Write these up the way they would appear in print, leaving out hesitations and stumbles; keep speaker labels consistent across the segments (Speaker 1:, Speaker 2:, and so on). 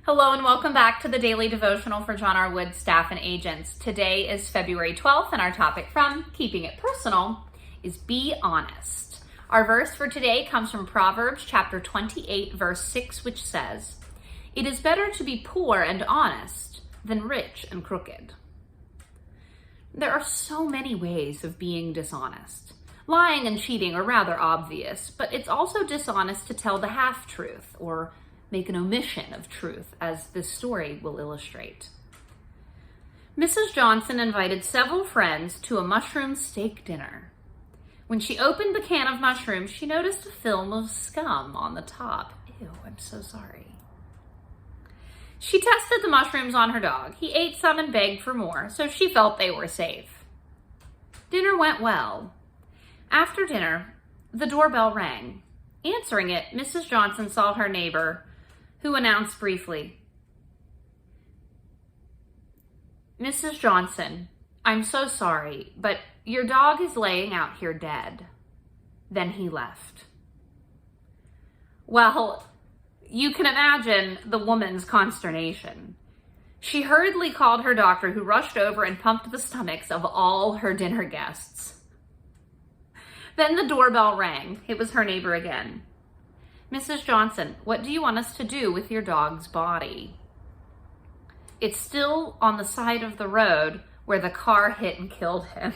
Speaker 1: Hello and welcome back to the Daily Devotional for John R. Wood staff and agents. Today is February 12th and our topic from Keeping It Personal is Be Honest. Our verse for today comes from Proverbs chapter 28 verse 6, which says, "It is better to be poor and honest than rich and crooked." There are so many ways of being dishonest. Lying and cheating are rather obvious, but it's also dishonest to tell the half-truth or make an omission of truth, as this story will illustrate. Mrs. Johnson invited several friends to a mushroom steak dinner. When she opened the can of mushrooms, she noticed a film of scum on the top. Ew, I'm so sorry. She tested the mushrooms on her dog. He ate some and begged for more, so she felt they were safe. Dinner went well. After dinner, the doorbell rang. Answering it, Mrs. Johnson saw her neighbor, who announced briefly, "Mrs. Johnson, I'm so sorry, but your dog is laying out here dead." Then he left. Well, you can imagine the woman's consternation. She hurriedly called her doctor, who rushed over and pumped the stomachs of all her dinner guests. Then the doorbell rang. It was her neighbor again. "Mrs. Johnson, what do you want us to do with your dog's body?" "It's still on the side of the road where the car hit and killed him."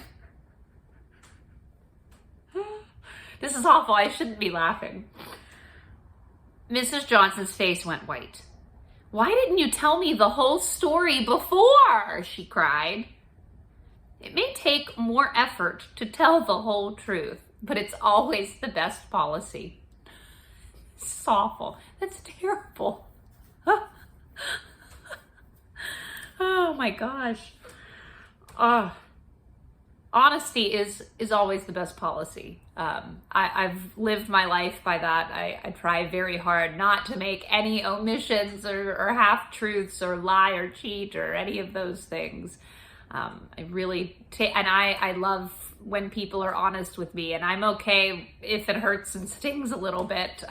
Speaker 1: This is awful. I shouldn't be laughing. Mrs. Johnson's face went white. "Why didn't you tell me the whole story before?" she cried. It may take more effort to tell the whole truth, but it's always the best policy. It's awful. That's terrible. Oh my gosh. Honesty is always the best policy. I've lived my life by that. I try very hard not to make any omissions or half-truths or lie or cheat or any of those things. I love when people are honest with me, and I'm okay if it hurts and stings a little bit.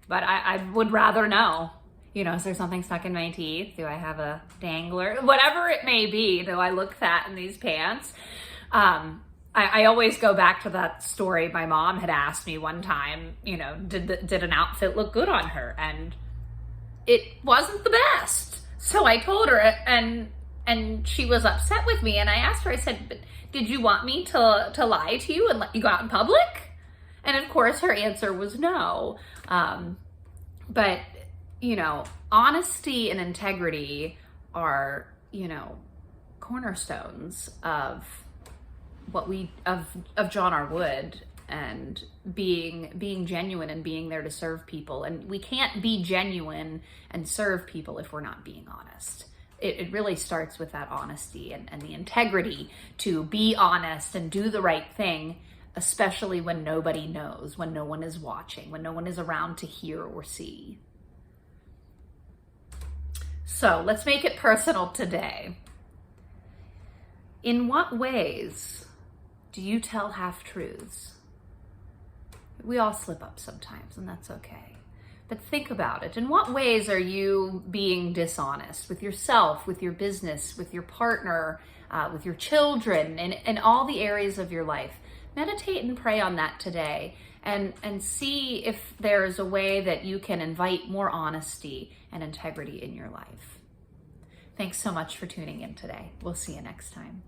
Speaker 1: But I would rather know, is there something stuck in my teeth? Do I have a dangler? Whatever it may be, do I look fat in these pants? I always go back to that story my mom had asked me one time, did an outfit look good on her? And it wasn't the best. So I told her, and she was upset with me, and I asked her, I said, "But did you want me to lie to you and let you go out in public?" And of course her answer was no. But honesty and integrity are, cornerstones of of John R. Wood, and being genuine and being there to serve people. And we can't be genuine and serve people if we're not being honest. It really starts with that honesty and the integrity to be honest and do the right thing, especially when nobody knows, when no one is watching, when no one is around to hear or see. So let's make it personal today. In what ways do you tell half-truths? We all slip up sometimes, and that's okay. But think about it. In what ways are you being dishonest with yourself, with your business, with your partner, with your children, and all the areas of your life? Meditate and pray on that today, and see if there is a way that you can invite more honesty and integrity in your life. Thanks so much for tuning in today. We'll see you next time.